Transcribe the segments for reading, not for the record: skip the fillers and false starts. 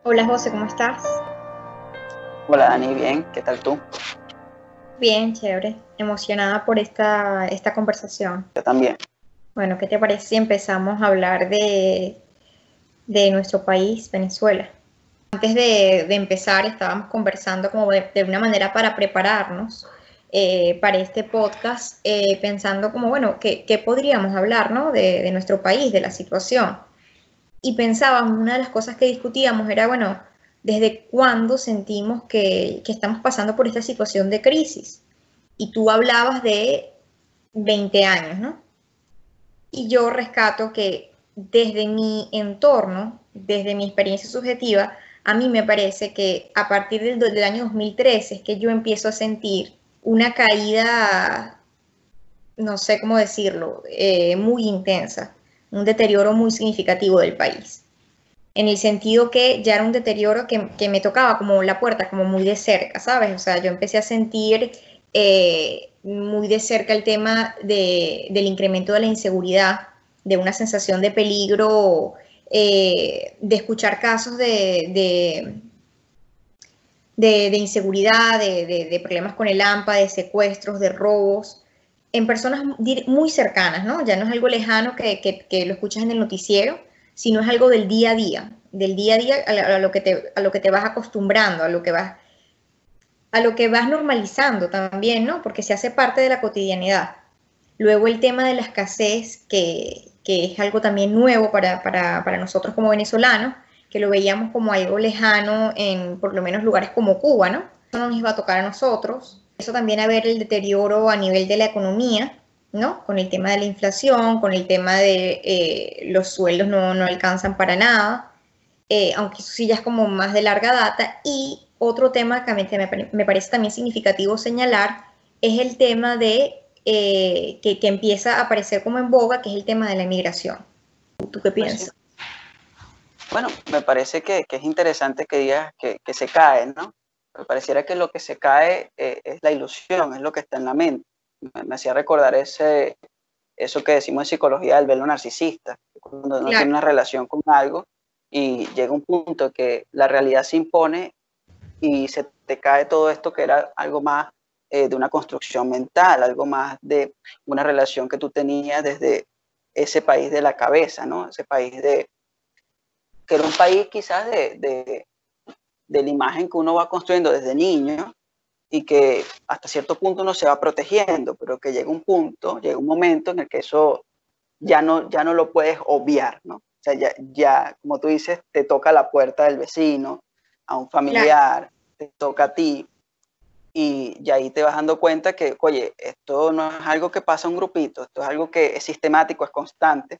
Hola José, ¿cómo estás? Hola Dani, bien, ¿qué tal tú? Bien, chévere. Emocionada por esta conversación. Yo también. Bueno, ¿qué te parece si empezamos a hablar de nuestro país, Venezuela? Antes de empezar, estábamos conversando como de una manera para prepararnos para este podcast, pensando como, bueno, ¿qué podríamos hablar, ¿no? De nuestro país, de la situación. Y pensábamos, una de las cosas que discutíamos era, bueno, ¿desde cuándo sentimos que estamos pasando por esta situación de crisis? Y tú hablabas de 20 años, ¿no? Y yo rescato que desde mi entorno, desde mi experiencia subjetiva, a mí me parece que a partir del año 2013 es que yo empiezo a sentir una caída, no sé cómo decirlo, muy intensa, un deterioro muy significativo del país, en el sentido que ya era un deterioro que me tocaba como la puerta, como muy de cerca, ¿sabes? O sea, yo empecé a sentir muy de cerca el tema del incremento de la inseguridad, de una sensación de peligro, de escuchar casos de inseguridad, de problemas con el AMPA, de secuestros, de robos, en personas muy cercanas, ¿no? Ya no es algo lejano que lo escuchas en el noticiero, sino es algo del día a día a lo que te vas acostumbrando, a lo que vas normalizando también, ¿no? Porque se hace parte de la cotidianidad. Luego el tema de la escasez, que es algo también nuevo para nosotros como venezolanos, que lo veíamos como algo lejano en por lo menos lugares como Cuba, ¿no? Eso no nos iba a tocar a nosotros. Eso también a ver el deterioro a nivel de la economía, ¿no? Con el tema de la inflación, con el tema de los sueldos no alcanzan para nada, aunque eso sí ya es como más de larga data. Y otro tema que me parece también significativo señalar es el tema de que empieza a aparecer como en boga, que es el tema de la inmigración. ¿Tú qué Pues sí. piensas? Bueno, me parece que es interesante que digas que se cae, ¿no? Me pareciera que lo que se cae es la ilusión, es lo que está en la mente. Me hacía recordar eso que decimos en psicología del velo narcisista, cuando uno tiene Claro, una relación con algo y llega un punto que la realidad se impone y se te cae todo esto que era algo más de una construcción mental, algo más de una relación que tú tenías desde ese país de la cabeza, ¿no? Ese país que era un país quizás de la imagen que uno va construyendo desde niño y que hasta cierto punto uno se va protegiendo, pero que llega un punto, llega un momento en el que eso ya no lo puedes obviar, ¿no? O sea, ya, como tú dices, te toca la puerta del vecino, a un claro, familiar, te toca a ti, y ahí te vas dando cuenta que, oye, esto no es algo que pasa a un grupito, esto es algo que es sistemático, es constante.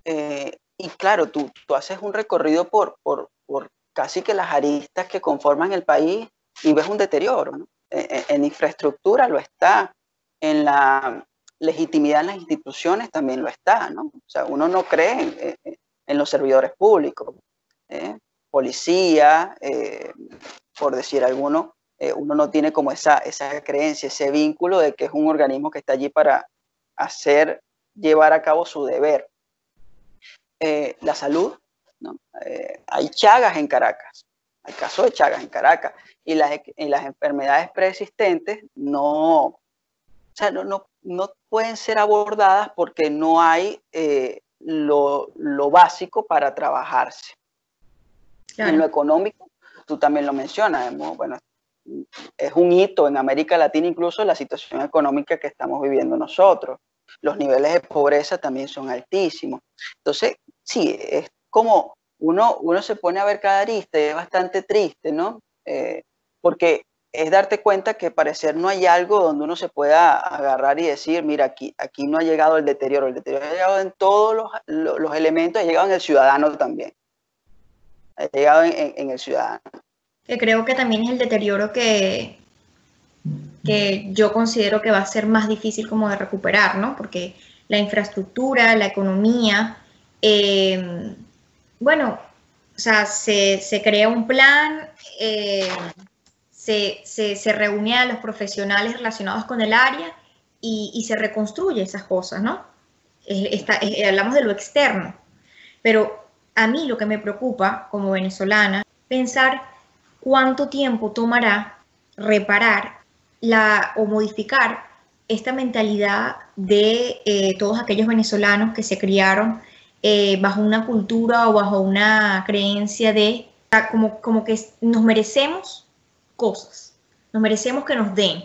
Y claro, tú haces un recorrido por casi que las aristas que conforman el país y ves un deterioro, ¿no? En infraestructura lo está, en la legitimidad en las instituciones también lo está, ¿no? O sea, uno no cree en los servidores públicos, ¿eh? Policía, por decir alguno, uno no tiene como esa creencia, ese vínculo de que es un organismo que está allí para llevar a cabo su deber. La salud, ¿no? Hay Chagas en Caracas, hay casos de Chagas en Caracas, y las enfermedades preexistentes o sea, no pueden ser abordadas porque no hay lo básico para trabajarse. En lo claro. económico, tú también lo mencionas, bueno, es un hito en América Latina incluso la situación económica que estamos viviendo nosotros. Los niveles de pobreza también son altísimos. Entonces, sí, es como uno se pone a ver cada arista y es bastante triste, ¿no? Porque es darte cuenta que parecer no hay algo donde uno se pueda agarrar y decir, mira, aquí no ha llegado el deterioro ha llegado en todos los elementos, ha llegado en el ciudadano también, ha llegado en el ciudadano. Que creo que también es el deterioro que yo considero que va a ser más difícil como de recuperar, ¿no? Porque la infraestructura, la economía, bueno, o sea, se crea un plan, se reúne a los profesionales relacionados con el área y se reconstruye esas cosas, ¿no? Hablamos de lo externo, pero a mí lo que me preocupa como venezolana, pensar cuánto tiempo tomará reparar o modificar esta mentalidad de todos aquellos venezolanos que se criaron bajo una cultura o bajo una creencia de como que nos merecemos cosas, nos merecemos que nos den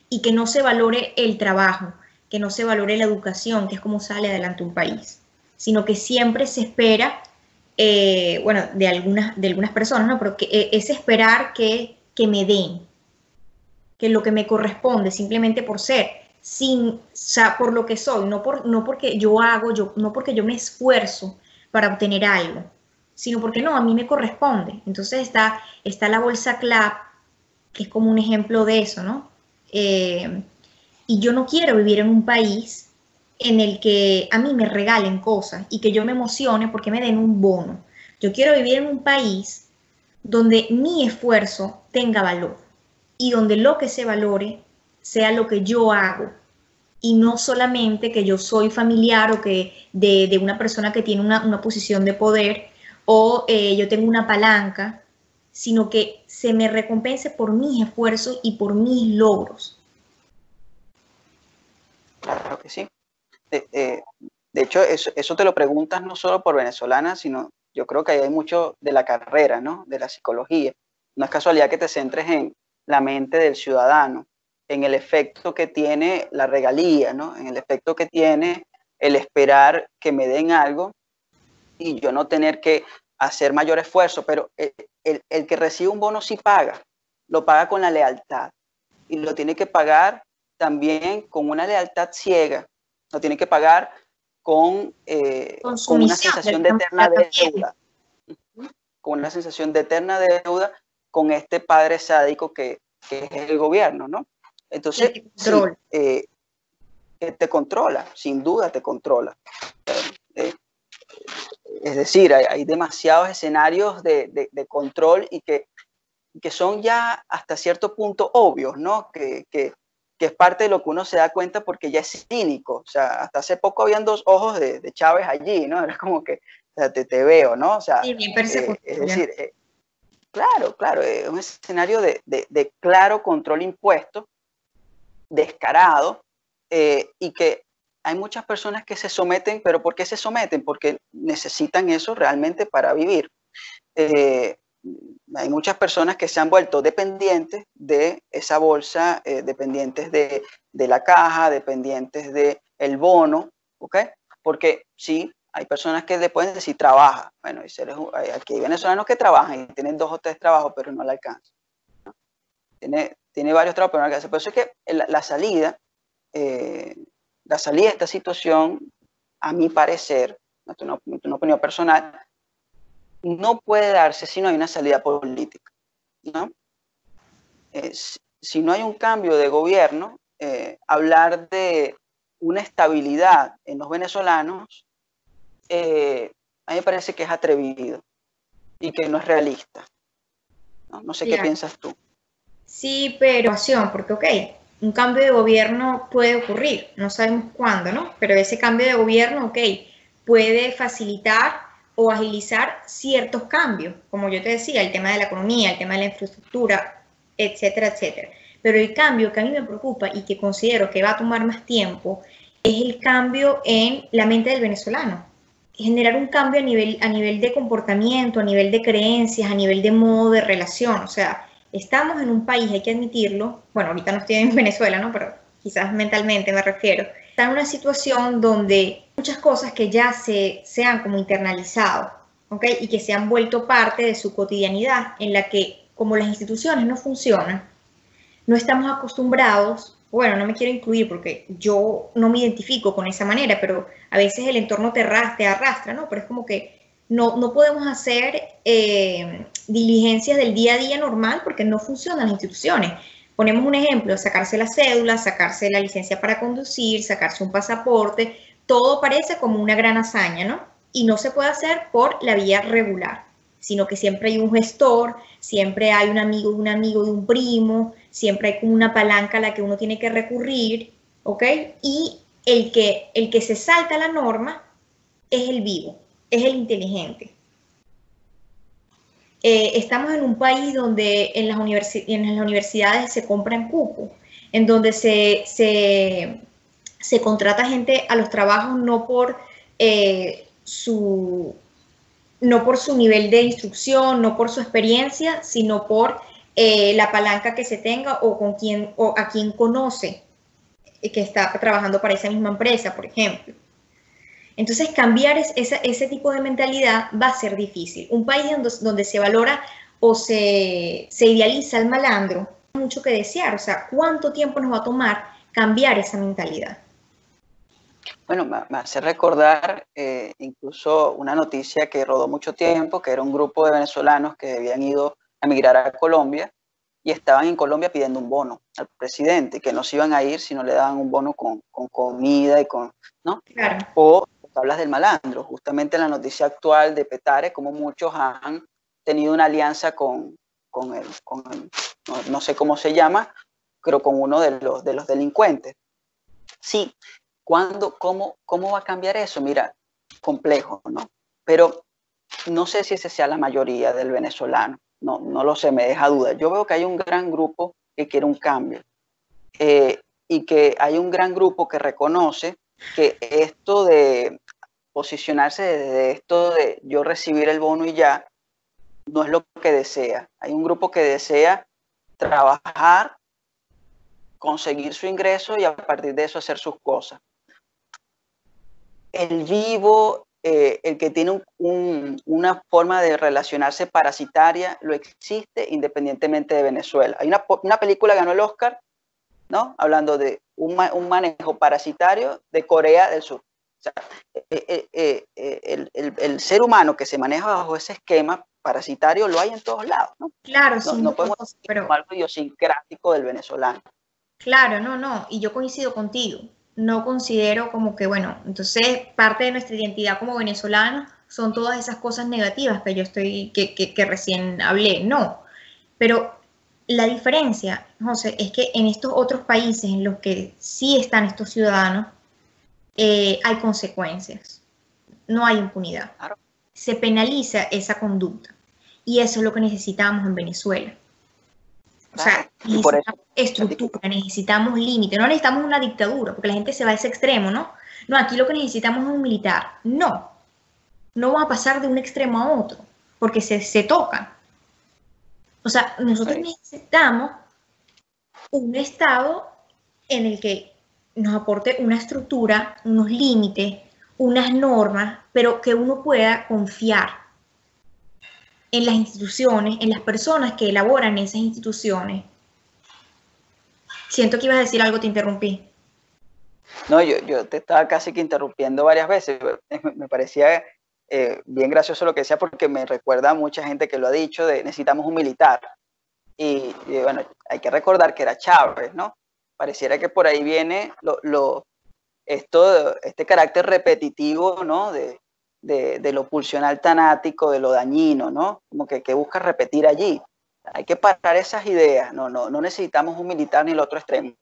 y que no se valore el trabajo, que no se valore la educación, que es como sale adelante un país, sino que siempre se espera, bueno, de algunas personas, ¿no? Pero que, es esperar que me den, que lo que me corresponde simplemente por ser, sin, o sea, por lo que soy, no porque yo hago, no porque yo me esfuerzo para obtener algo, sino porque no, a mí me corresponde. Entonces está la bolsa CLAP, que es como un ejemplo de eso, ¿no? Y yo no quiero vivir en un país en el que a mí me regalen cosas y que yo me emocione porque me den un bono. Yo quiero vivir en un país donde mi esfuerzo tenga valor y donde lo que se valore sea lo que yo hago y no solamente que yo soy familiar o que de una persona que tiene una posición de poder o yo tengo una palanca, sino que se me recompense por mis esfuerzos y por mis logros. Claro que sí. De hecho, eso te lo preguntas no solo por venezolana, sino yo creo que hay mucho de la carrera, ¿no? De la psicología. No es casualidad que te centres en la mente del ciudadano, en el efecto que tiene la regalía, ¿no? En el efecto que tiene el esperar que me den algo y yo no tener que hacer mayor esfuerzo, pero el que recibe un bono sí paga, lo paga con la lealtad y lo tiene que pagar también con una lealtad ciega, lo tiene que pagar con una sensación de eterna deuda, con una sensación de eterna deuda con este padre sádico que es el gobierno, ¿no? Entonces, sí, que te controla, sin duda te controla. Es decir, hay demasiados escenarios de control y que son ya hasta cierto punto obvios, ¿no? Que es parte de lo que uno se da cuenta porque ya es cínico. O sea, hasta hace poco habían dos ojos de Chávez allí, ¿no? Era como que, o sea, te veo, ¿no? O sea, sí, bien es decir, claro, es un escenario de claro control impuesto, descarado, y que hay muchas personas que se someten, pero ¿por qué se someten? Porque necesitan eso realmente para vivir. Hay muchas personas que se han vuelto dependientes de esa bolsa, dependientes de la caja, dependientes del bono, ¿ok? Porque sí, hay personas que le pueden decir trabaja. Bueno, aquí hay venezolanos que trabajan y tienen 2 o 3 trabajos, pero no le alcanza, ¿no? Tiene varios trabajos, pero no le alcanza. Por eso es que la salida de esta situación, a mi parecer, una opinión personal, no puede darse si no hay una salida política, ¿no? Si no hay un cambio de gobierno, hablar de una estabilidad en los venezolanos, a mí me parece que es atrevido y que no es realista. No sé qué piensas tú. Sí, pero porque ok, un cambio de gobierno puede ocurrir, no sabemos cuándo, ¿no? Pero ese cambio de gobierno, ok, puede facilitar o agilizar ciertos cambios, como yo te decía, el tema de la economía, el tema de la infraestructura, etcétera, etcétera. Pero el cambio que a mí me preocupa y que considero que va a tomar más tiempo es el cambio en la mente del venezolano. Generar un cambio a nivel de comportamiento, a nivel de creencias, a nivel de modo de relación. O sea, estamos en un país, hay que admitirlo, bueno, ahorita no estoy en Venezuela, ¿no? Pero quizás mentalmente me refiero, está en una situación donde muchas cosas que ya se han como internalizado, ¿ok? Y que se han vuelto parte de su cotidianidad, en la que como las instituciones no funcionan, no estamos acostumbrados, bueno, no me quiero incluir porque yo no me identifico con esa manera, pero a veces el entorno te arrastra, ¿no? Pero es como que no podemos hacer diligencias del día a día normal porque no funcionan las instituciones. Ponemos un ejemplo, sacarse la cédula, sacarse la licencia para conducir, sacarse un pasaporte, todo parece como una gran hazaña, ¿no? Y no se puede hacer por la vía regular, sino que siempre hay un gestor, siempre hay un amigo de un primo, siempre hay como una palanca a la que uno tiene que recurrir, ¿ok? Y el que se salta la norma es el vivo, es el inteligente. estamos en un país donde en las universidades se compran cupos, en donde se contrata gente a los trabajos su, no por su nivel de instrucción, no por su experiencia, sino por la palanca que se tenga o con quién o a quien conoce que está trabajando para esa misma empresa, por ejemplo. Entonces, cambiar ese tipo de mentalidad va a ser difícil. Un país donde se valora o se idealiza el malandro, hay mucho que desear. O sea, ¿cuánto tiempo nos va a tomar cambiar esa mentalidad? Bueno, me hace recordar incluso una noticia que rodó mucho tiempo, que era un grupo de venezolanos que habían ido a emigrar a Colombia y estaban en Colombia pidiendo un bono al presidente, que no se iban a ir si no le daban un bono con comida y con, ¿no? Claro. O hablas del malandro, justamente en la noticia actual de Petare, como muchos han tenido una alianza con no sé cómo se llama, pero con uno de los delincuentes. Sí, ¿cómo va a cambiar eso? Mira, complejo, ¿no? Pero no sé si ese sea la mayoría del venezolano, no lo sé, me deja duda. Yo veo que hay un gran grupo que quiere un cambio y que hay un gran grupo que reconoce que esto de posicionarse desde esto de yo recibir el bono y ya, no es lo que desea. Hay un grupo que desea trabajar, conseguir su ingreso y a partir de eso hacer sus cosas. El vivo, el que tiene una forma de relacionarse parasitaria, lo existe independientemente de Venezuela. Hay una película que ganó el Oscar, ¿no? Hablando de un manejo parasitario de Corea del Sur. O sea, el ser humano que se maneja bajo ese esquema parasitario lo hay en todos lados, ¿no? Claro, sin No podemos duda, decir como algo idiosincrático del venezolano. claro, no, y yo coincido contigo. No considero como que, bueno, entonces parte de nuestra identidad como venezolanos son todas esas cosas negativas que yo que recién hablé. No, pero la diferencia, José, es que en estos otros países en los que sí están estos ciudadanos, hay consecuencias, no hay impunidad. Claro. Se penaliza esa conducta y eso es lo que necesitamos en Venezuela. O sea, necesitamos estructura, necesitamos límite, no necesitamos una dictadura, porque la gente se va a ese extremo, ¿no? No, aquí lo que necesitamos es un militar. No, no va a pasar de un extremo a otro, porque se tocan. O sea, nosotros necesitamos un Estado en el que nos aporte una estructura, unos límites, unas normas, pero que uno pueda confiar en las instituciones, en las personas que elaboran esas instituciones. Siento que ibas a decir algo, te interrumpí. No, yo te estaba casi que interrumpiendo varias veces. Me parecía bien gracioso lo que decía porque me recuerda a mucha gente que lo ha dicho de necesitamos un militar. Y bueno, hay que recordar que era Chávez, ¿no? Pareciera que por ahí viene este carácter repetitivo, ¿no? De lo pulsional tanático, de lo dañino, ¿no? Como que busca repetir allí. Hay que parar esas ideas, no necesitamos un militar ni el otro extremo.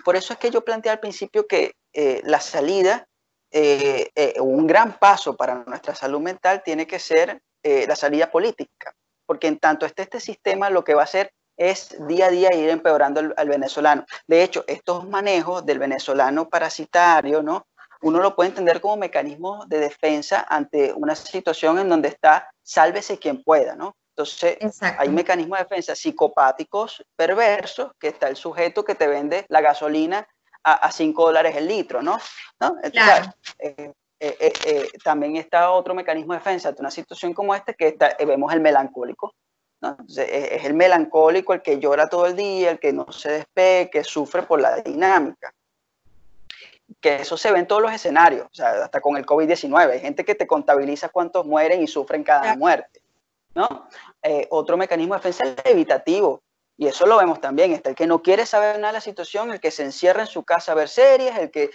Por eso es que yo planteé al principio que la salida, un gran paso para nuestra salud mental tiene que ser la salida política, porque en tanto esté este sistema, lo que va a hacer es día a día ir empeorando al venezolano. De hecho, estos manejos del venezolano parasitario, ¿no? Uno lo puede entender como mecanismo de defensa ante una situación en donde está sálvese quien pueda, ¿no? Entonces, exacto, hay mecanismos de defensa psicopáticos perversos, que está el sujeto que te vende la gasolina a $5 el litro, ¿no? Entonces, claro. también está otro mecanismo de defensa ante una situación como esta, que vemos el melancólico, ¿no? Entonces, es el melancólico el que llora todo el día, el que no se despegue, que sufre por la dinámica. Que eso se ve en todos los escenarios, o sea, hasta con el COVID-19. Hay gente que te contabiliza cuántos mueren y sufren cada muerte, ¿no? Otro mecanismo de defensa es el evitativo, y eso lo vemos también. Está el que no quiere saber nada de la situación, el que se encierra en su casa a ver series, el que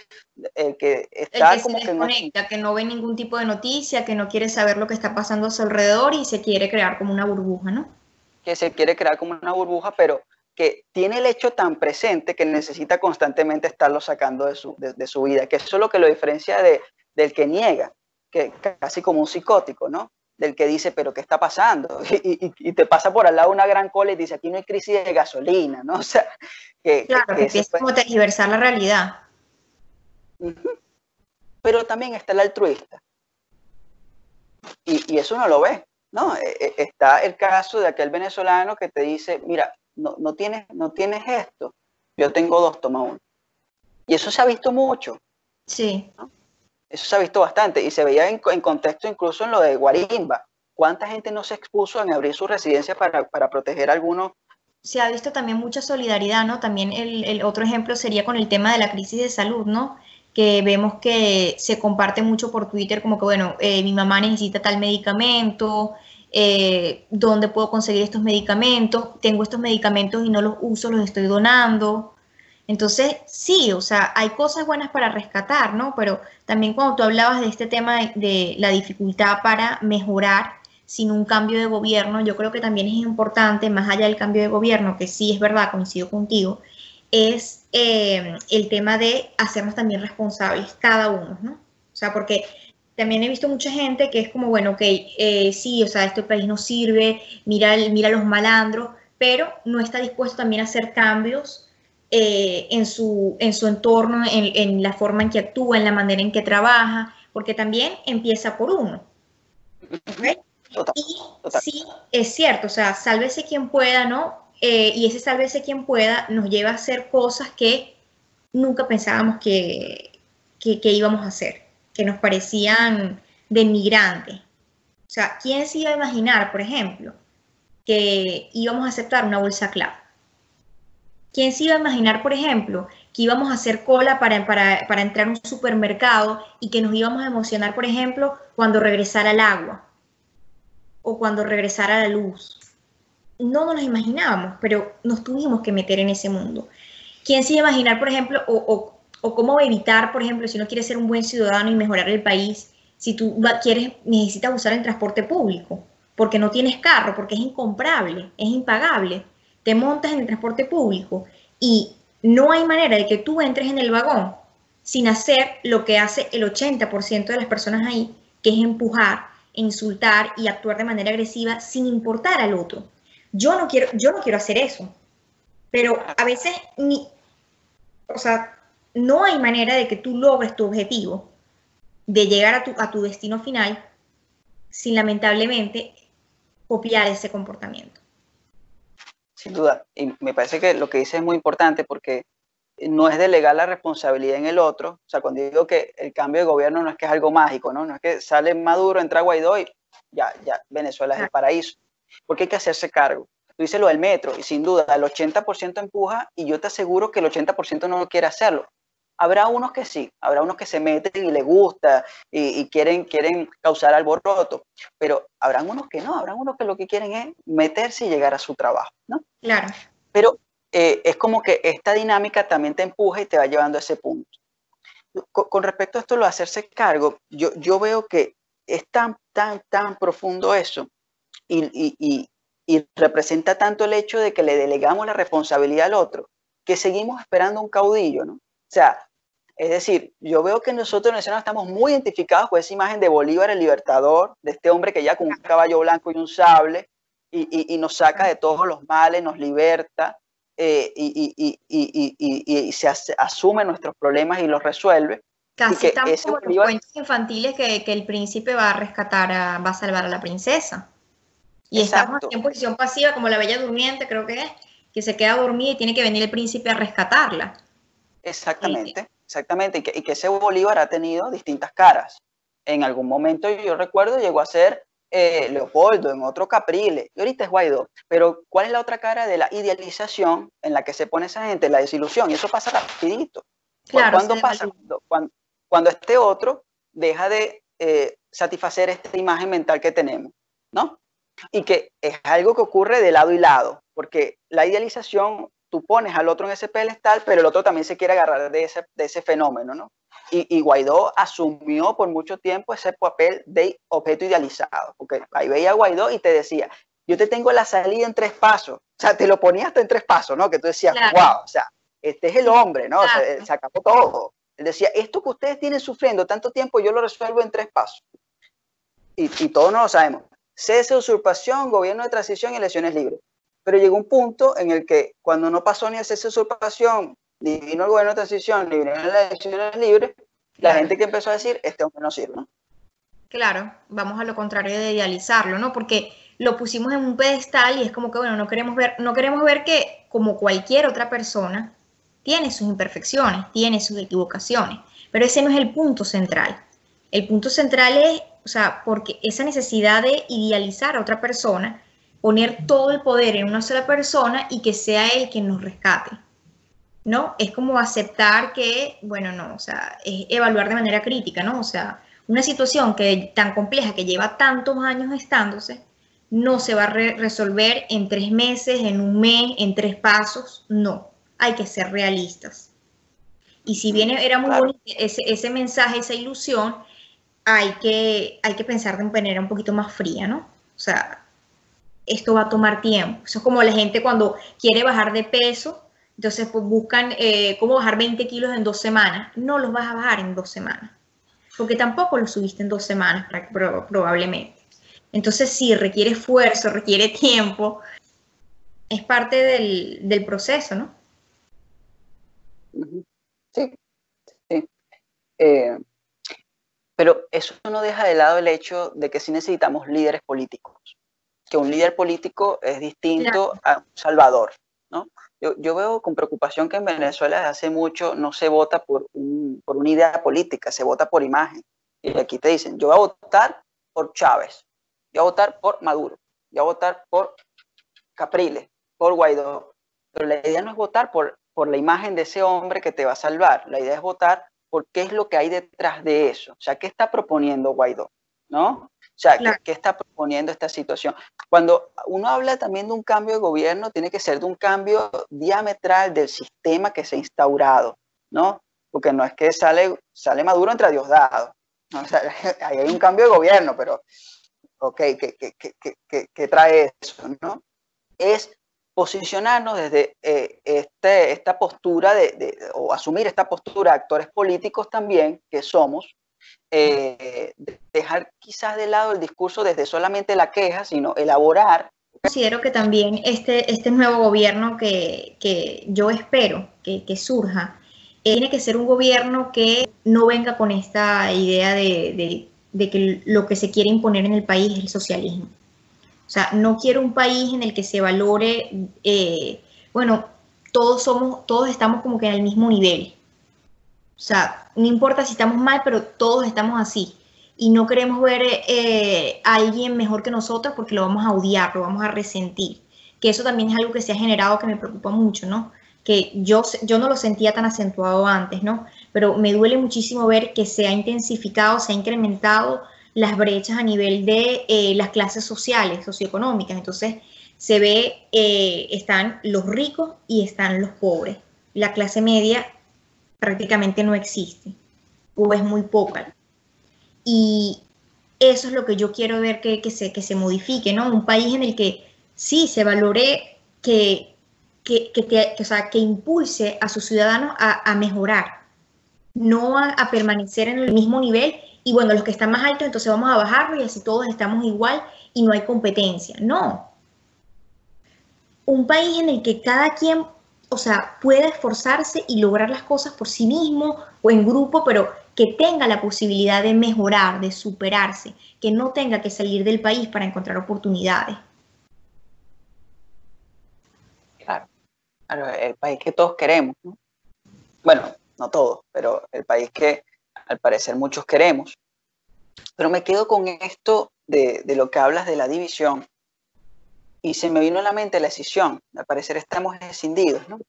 está el que como se desconecta, que no ve ningún tipo de noticia, que no quiere saber lo que está pasando a su alrededor y se quiere crear como una burbuja, ¿no? Que se quiere crear como una burbuja, pero que tiene el hecho tan presente que necesita constantemente estarlo sacando de su vida, que eso es lo que lo diferencia del que niega, que casi como un psicótico, ¿no? del que dice, pero ¿qué está pasando? Y te pasa por al lado una gran cola y dice, aquí no hay crisis de gasolina, ¿no? O sea, Claro, que ese empieza como a tergiversar la realidad. Pero también está el altruista. Y eso no lo ves, ¿no? Está el caso de aquel venezolano que te dice, mira, no tienes esto, yo tengo 2, toma 1. Y eso se ha visto mucho. Sí. ¿No? Eso se ha visto bastante y se veía en contexto incluso en lo de Guarimba. ¿Cuánta gente no se expuso en abrir su residencia para proteger a algunos? Se ha visto también mucha solidaridad, ¿no? También el otro ejemplo sería con el tema de la crisis de salud, ¿no? Que vemos que se comparte mucho por Twitter como que, bueno, mi mamá necesita tal medicamento, ¿dónde puedo conseguir estos medicamentos? Tengo estos medicamentos y no los uso, los estoy donando. Entonces, sí, o sea, hay cosas buenas para rescatar, ¿no? Pero también cuando tú hablabas de este tema de la dificultad para mejorar sin un cambio de gobierno, yo creo que también es importante, más allá del cambio de gobierno, que sí es verdad, coincido contigo, es el tema de hacernos también responsables cada uno, ¿no? O sea, porque también he visto mucha gente que es como, bueno, ok, sí, o sea, este país no sirve, mira los malandros, pero no está dispuesto también a hacer cambios en su entorno, en la forma en que actúa, en la manera en que trabaja, porque también empieza por uno. ¿Okay? Total, Y total. sí, es cierto, o sea, sálvese quien pueda, ¿no? Y ese sálvese quien pueda nos lleva a hacer cosas que nunca pensábamos que íbamos a hacer, que nos parecían denigrantes. O sea, ¿quién se iba a imaginar, por ejemplo, que íbamos a aceptar una bolsa CLAP? ¿Quién se iba a imaginar, por ejemplo, que íbamos a hacer cola para entrar a un supermercado y que nos íbamos a emocionar, por ejemplo, cuando regresara el agua o cuando regresara la luz? No nos lo imaginábamos, pero nos tuvimos que meter en ese mundo. ¿Quién se iba a imaginar, por ejemplo, o cómo evitar, por ejemplo, si uno quiere ser un buen ciudadano y mejorar el país, si tú necesitas usar el transporte público, porque no tienes carro, porque es incomprable, es impagable, te montas en el transporte público y no hay manera de que tú entres en el vagón sin hacer lo que hace el 80% de las personas ahí, que es empujar, insultar y actuar de manera agresiva sin importar al otro. Yo no quiero hacer eso, pero a veces o sea, no hay manera de que tú logres tu objetivo de llegar a tu destino final sin lamentablemente copiar ese comportamiento. Sin duda. Y me parece que lo que dice es muy importante porque no es delegar la responsabilidad en el otro. O sea, cuando digo que el cambio de gobierno no es que es algo mágico, ¿no? No es que sale Maduro, entra Guaidó y ya, Venezuela es el paraíso. Porque hay que hacerse cargo. Tú dices lo del metro y sin duda el 80% empuja y yo te aseguro que el 80% no quiere hacerlo. Habrá unos que sí, habrá unos que se meten y les gusta y quieren causar alboroto, pero habrán unos que no, habrán unos que lo que quieren es meterse y llegar a su trabajo, ¿no? Claro. Pero es como que esta dinámica también te empuja y te va llevando a ese punto. Con respecto a esto, lo de hacerse cargo, yo veo que es tan profundo eso y representa tanto el hecho de que le delegamos la responsabilidad al otro, que seguimos esperando un caudillo, ¿no? O sea, es decir, yo veo que nosotros venezolanos estamos muy identificados con esa imagen de Bolívar el Libertador, de este hombre que ya con un caballo blanco y un sable y nos saca de todos los males, nos liberta y se asume nuestros problemas y los resuelve. Casi Y que estamos ese como los Bolívar, cuentos infantiles que el príncipe va a rescatar, va a salvar a la princesa. Y estamos exacto, aquí en posición pasiva, como la Bella Durmiente, creo que se queda dormida y tiene que venir el príncipe a rescatarla. exactamente, y que ese Bolívar ha tenido distintas caras. En algún momento yo recuerdo llegó a ser Leopoldo, en otro Capriles, y ahorita es Guaidó. Pero ¿cuál es la otra cara de la idealización en la que se pone esa gente? La desilusión, y eso pasa rapidito. Claro, ¿Cuándo pasa? Cuando este otro deja de satisfacer esta imagen mental que tenemos, ¿no? Y que es algo que ocurre de lado y lado, porque la idealización, tú pones al otro en ese pedestal, pero el otro también se quiere agarrar de ese fenómeno, ¿no? Y Guaidó asumió por mucho tiempo ese papel de objeto idealizado, porque ahí veía a Guaidó y te decía, yo te tengo la salida en 3 pasos, o sea, te lo ponías hasta en 3 pasos, ¿no? Que tú decías, claro. wow, o sea, este es el hombre, ¿no? Claro. O sea, se acabó todo. Él decía, esto que ustedes tienen sufriendo tanto tiempo, yo lo resuelvo en 3 pasos. Y todos no lo sabemos. cese, usurpación, gobierno de transición y elecciones libres. Pero llegó un punto en el que cuando no pasó ni el cese, usurpación, ni vino el gobierno de transición, ni vinieron las elecciones libres, la gente que empezó a decir, este hombre no sirve, ¿no? Claro, vamos a lo contrario de idealizarlo, ¿no? Porque lo pusimos en un pedestal y es como que, bueno, no queremos ver que, como cualquier otra persona, tiene sus imperfecciones, tiene sus equivocaciones, pero ese no es el punto central. El punto central es, o sea, porque esa necesidad de idealizar a otra persona, poner todo el poder en una sola persona y que sea él quien nos rescate, ¿no? Es como aceptar que, bueno, no, o sea, es evaluar de manera crítica, ¿no? O sea, una situación que tan compleja, que lleva tantos años estándose, no se va a resolver en 3 meses, en un mes, en 3 pasos, no, hay que ser realistas. Y si bien era muy Claro. bonito ese mensaje, esa ilusión, hay que pensar de manera un poquito más fría, ¿no? O sea, esto va a tomar tiempo. Eso es como la gente cuando quiere bajar de peso, entonces pues buscan cómo bajar 20 kilos en 2 semanas. No los vas a bajar en 2 semanas, porque tampoco los subiste en 2 semanas probablemente. Entonces sí, requiere esfuerzo, requiere tiempo, es parte del proceso, ¿no? Sí, sí. Eh, pero eso no deja de lado el hecho de que sí necesitamos líderes políticos, que un líder político es distinto Claro. a un salvador, ¿no? Yo veo con preocupación que en Venezuela desde hace mucho no se vota por una idea política, se vota por imagen. Y aquí te dicen, yo voy a votar por Chávez, yo voy a votar por Maduro, yo voy a votar por Capriles, por Guaidó. Pero la idea no es votar por la imagen de ese hombre que te va a salvar, la idea es votar por qué es lo que hay detrás de eso. O sea, ¿qué está proponiendo Guaidó? ¿No? O sea, Claro. ¿qué está proponiendo esta situación? Cuando uno habla también de un cambio de gobierno, tiene que ser de un cambio diametral del sistema que se ha instaurado, ¿no? Porque no es que sale Maduro entre Diosdado. ¿No? O sea, ahí hay un cambio de gobierno, pero, ok, ¿qué trae eso, no? Es posicionarnos desde esta postura o asumir esta postura de actores políticos también, que somos, dejar quizás de lado el discurso desde solamente la queja, sino elaborar. Considero que también este nuevo gobierno que yo espero que surja, tiene que ser un gobierno que no venga con esta idea de que lo que se quiere imponer en el país es el socialismo. O sea, no quiero un país en el que se valore, bueno, todos estamos como que en el mismo nivel. O sea, no importa si estamos mal, pero todos estamos así. Y no queremos ver a alguien mejor que nosotros porque lo vamos a odiar, lo vamos a resentir. Que eso también es algo que se ha generado que me preocupa mucho, ¿no? Que yo no lo sentía tan acentuado antes, ¿no? Pero me duele muchísimo ver que se ha intensificado, se ha incrementado las brechas a nivel de las clases sociales, socioeconómicas. Entonces, se ve, están los ricos y están los pobres. La clase media prácticamente no existe o es muy poca. Y eso es lo que yo quiero ver que se modifique, ¿no? Un país en el que sí se valore o sea, que impulse a sus ciudadanos a mejorar, no a permanecer en el mismo nivel y bueno, los que están más altos, entonces vamos a bajarlo y así todos estamos igual y no hay competencia. No, un país en el que cada quien, o sea, pueda esforzarse y lograr las cosas por sí mismo o en grupo, pero que tenga la posibilidad de mejorar, de superarse, que no tenga que salir del país para encontrar oportunidades. Claro, claro, el país que todos queremos, ¿no? Bueno, no todos, pero el país que al parecer muchos queremos. Pero me quedo con esto de lo que hablas de la división y se me vino a la mente la escisión. Al parecer estamos escindidos, ¿no?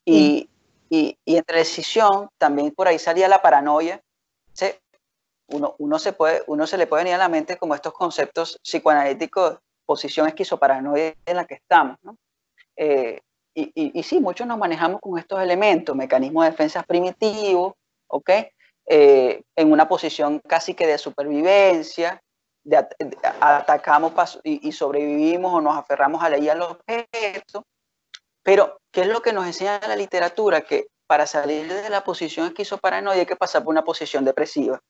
Sí. Y entre la escisión también por ahí salía la paranoia. ¿Sí? Uno se le puede venir a la mente como estos conceptos psicoanalíticos, posición esquizoparanoide en la que estamos, ¿no? Y sí, muchos nos manejamos con estos elementos, mecanismos de defensa primitivos, ¿ok? En una posición casi que de supervivencia, atacamos y sobrevivimos o nos aferramos a la y al objeto. Pero, ¿qué es lo que nos enseña la literatura? Que para salir de la posición esquizoparanoide hay que pasar por una posición depresiva.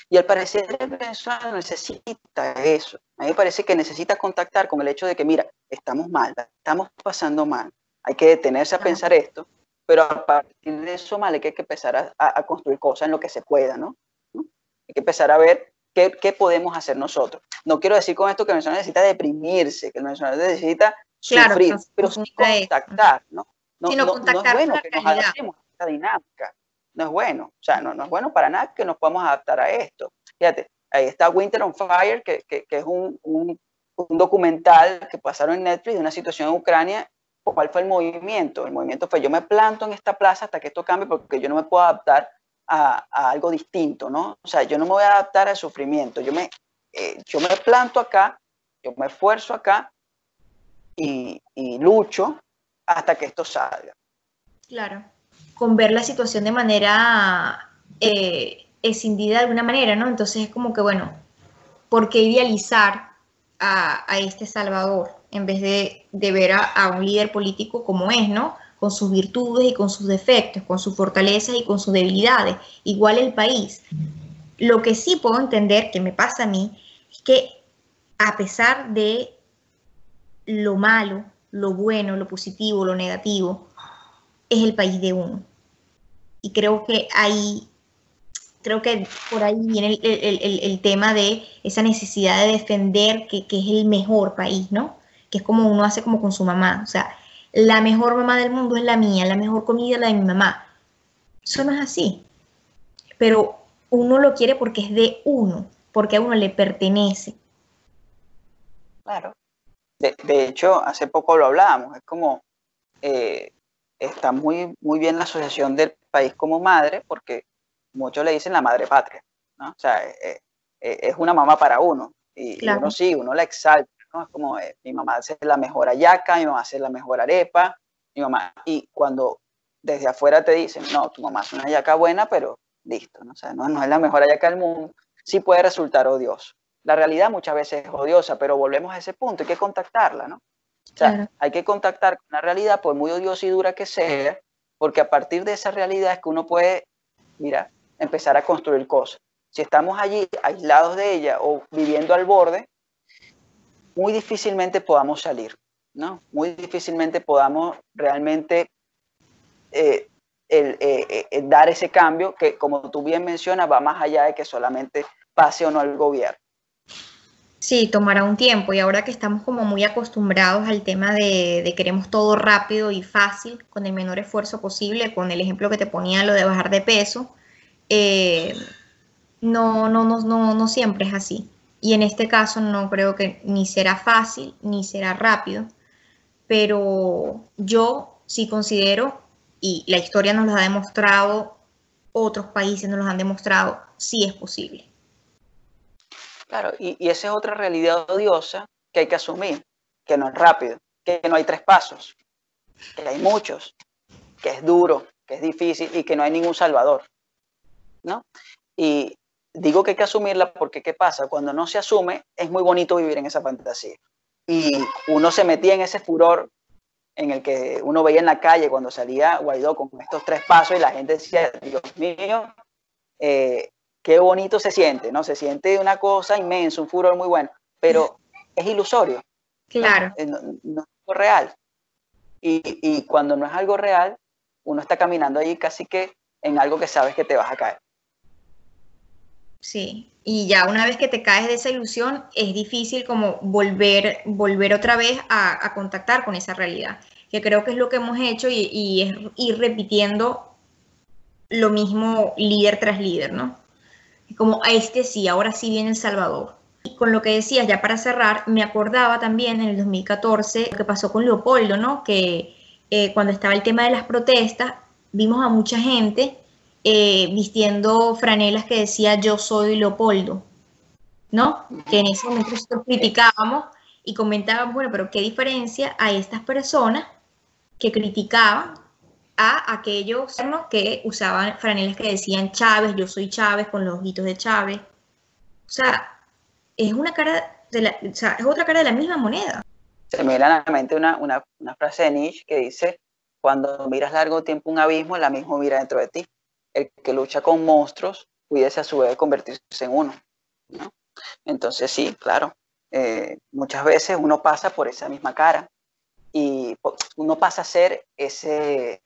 Y al parecer el venezolano necesita eso. A mí me parece que necesita contactar con el hecho de que, mira, estamos mal, estamos pasando mal. Hay que detenerse a pensar esto, pero a partir de eso mal hay que empezar a construir cosas en lo que se pueda, ¿no? Hay que empezar a ver qué podemos hacer nosotros. No quiero decir con esto que el venezolano necesita deprimirse, que el venezolano necesita sufrir, pero sí contactar, ¿no? No es bueno que nos adaptemos a esta dinámica. No es bueno, o sea, no es bueno para nada que nos podamos adaptar a esto. Fíjate, ahí está Winter on Fire, que es un documental que pasaron en Netflix de una situación en Ucrania. ¿Cuál fue el movimiento? El movimiento fue: yo me planto en esta plaza hasta que esto cambie, porque yo no me puedo adaptar a algo distinto, ¿no? O sea, yo no me voy a adaptar al sufrimiento. Yo me planto acá, yo me esfuerzo acá y lucho hasta que esto salga. Claro. Con ver la situación de manera escindida de alguna manera, ¿no? Entonces es como que, bueno, ¿por qué idealizar a este Salvador en vez de ver a un líder político como es, ¿no? Con sus virtudes y con sus defectos, con sus fortalezas y con sus debilidades, igual el país. Lo que sí puedo entender, que me pasa a mí, es que a pesar de lo malo, lo bueno, lo positivo, lo negativo, es el país de uno. Y creo que por ahí viene el tema de esa necesidad de defender que es el mejor país, ¿no? Que es como uno hace como con su mamá. O sea, la mejor mamá del mundo es la mía, la mejor comida es la de mi mamá. Eso no es así. Pero uno lo quiere porque es de uno, porque a uno le pertenece. Claro. De hecho, hace poco lo hablábamos, es como está muy bien la asociación del país como madre, porque muchos le dicen la madre patria, ¿no? O sea, es una mamá para uno, y uno sí, uno la exalta, ¿no? Es como, mi mamá hace la mejor hallaca, mi mamá hace la mejor arepa, mi mamá, y cuando desde afuera te dicen, no, tu mamá hace una hallaca buena, pero listo, ¿no? O sea, no es la mejor hallaca del mundo, sí puede resultar odioso. La realidad muchas veces es odiosa, pero volvemos a ese punto, hay que contactarla, ¿no? O sea, hay que contactar con la realidad, por muy odiosa y dura que sea, porque a partir de esa realidad es que uno puede, mira, empezar a construir cosas. Si estamos allí aislados de ella o viviendo al borde, muy difícilmente podamos salir, ¿no? Muy difícilmente podamos realmente dar ese cambio que, como tú bien mencionas, va más allá de que solamente pase o no el gobierno. Sí, tomará un tiempo, y ahora que estamos como muy acostumbrados al tema de queremos todo rápido y fácil, con el menor esfuerzo posible, con el ejemplo que te ponía, lo de bajar de peso, no siempre es así. Y en este caso no creo que ni será fácil ni será rápido, pero yo sí considero, y la historia nos lo ha demostrado, otros países nos lo han demostrado, sí es posible. Claro, y esa es otra realidad odiosa que hay que asumir, que no es rápido, que no hay 3 pasos, que hay muchos, que es duro, que es difícil y que no hay ningún salvador, ¿no? Y digo que hay que asumirla porque, ¿qué pasa? Cuando no se asume, es muy bonito vivir en esa fantasía. Y uno se metía en ese furor en el que uno veía en la calle cuando salía Guaidó con estos 3 pasos y la gente decía, Dios mío, qué bonito se siente, ¿no? Se siente una cosa inmensa, un furor muy bueno, pero es ilusorio. Claro. No es algo real. Y cuando no es algo real, uno está caminando allí casi que en algo que sabes que te vas a caer. Sí, y ya una vez que te caes de esa ilusión, es difícil como volver otra vez a contactar con esa realidad, que creo que es lo que hemos hecho y es ir repitiendo lo mismo líder tras líder, ¿no? Como a este sí, ahora sí viene El Salvador. Y con lo que decías, ya para cerrar, me acordaba también en el 2014 lo que pasó con Leopoldo, ¿no? Que cuando estaba el tema de las protestas, vimos a mucha gente vistiendo franelas que decía yo soy Leopoldo, ¿no? Que en ese momento nosotros criticábamos y comentábamos, bueno, pero qué diferencia a estas personas que criticaban a aquellos, ¿no?, que usaban franelas que decían Chávez, yo soy Chávez, con los ojitos de Chávez. O sea, es una cara o sea, es otra cara de la misma moneda. Se me viene a la mente una frase de Nietzsche que dice, cuando miras largo tiempo un abismo, el abismo mira dentro de ti. El que lucha con monstruos pudiese a su vez convertirse en uno, ¿no? Entonces sí, claro, muchas veces uno pasa por esa misma cara y uno pasa a ser ese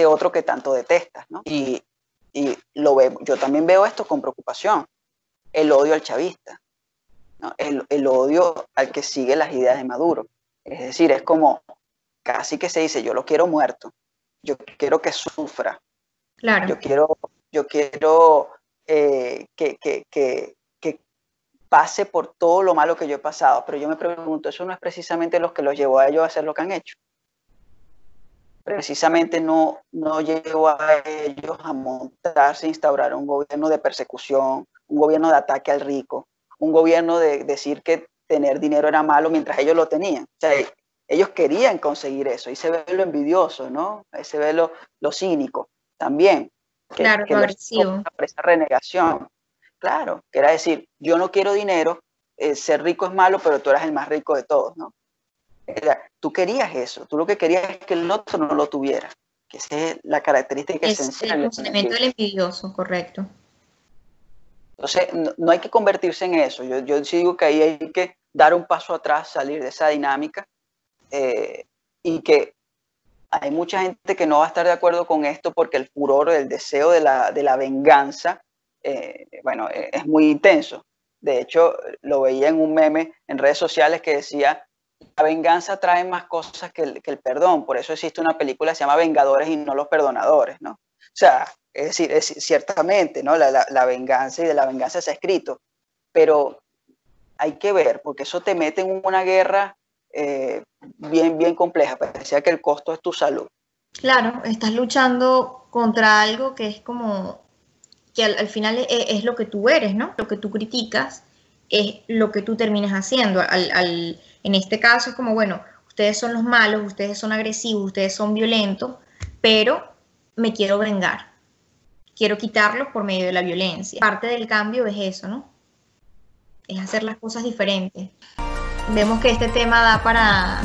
otro que tanto detestas, ¿no? Y yo también veo esto con preocupación, el odio al chavista, ¿no? El odio al que sigue las ideas de Maduro. Es decir, es como casi que se dice, yo lo quiero muerto, yo quiero que sufra, Claro. yo quiero que pase por todo lo malo que yo he pasado, pero yo me pregunto, ¿eso no es precisamente lo que los llevó a ellos a hacer lo que han hecho? Precisamente no llevó a ellos a montarse, instaurar un gobierno de persecución, un gobierno de ataque al rico, un gobierno de decir que tener dinero era malo mientras ellos lo tenían. O sea, ellos querían conseguir eso, y se ve lo envidioso, ¿no? Ahí se ve lo cínico también. Claro, lo agresivo. Esa renegación. Claro, que era decir, yo no quiero dinero, ser rico es malo, pero tú eras el más rico de todos, ¿no? Tú querías eso, tú lo que querías es que el otro no lo tuviera, que esa es la característica esencial. El funcionamiento del envidioso, correcto. Entonces, no hay que convertirse en eso. Yo sí digo que ahí hay que dar un paso atrás, salir de esa dinámica, y que hay mucha gente que no va a estar de acuerdo con esto porque el furor, el deseo de la venganza, bueno, es muy intenso. De hecho, lo veía en un meme en redes sociales que decía, la venganza trae más cosas que el perdón, por eso existe una película que se llama Vengadores y no los Perdonadores, ¿no? O sea, es decir, ciertamente, ¿no? La venganza, y de la venganza se ha escrito, pero hay que ver, porque eso te mete en una guerra bien compleja. Parecía que el costo es tu salud. Claro, estás luchando contra algo que es como, que al final es lo que tú eres, ¿no? Lo que tú criticas es lo que tú terminas haciendo. En este caso es como, bueno, ustedes son los malos, ustedes son agresivos, ustedes son violentos, pero me quiero vengar. Quiero quitarlos por medio de la violencia. Parte del cambio es eso, ¿no? Es hacer las cosas diferentes. Vemos que este tema da para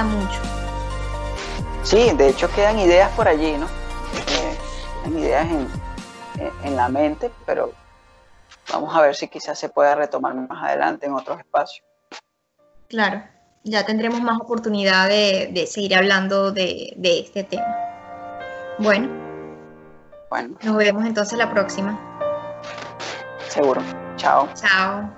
mucho. Sí, de hecho quedan ideas por allí, ¿no? Quedan ideas en la mente, pero vamos a ver si quizás se pueda retomar más adelante en otros espacios. Claro, ya tendremos más oportunidad de seguir hablando de este tema. Bueno, nos vemos entonces la próxima. Seguro. Chao. Chao.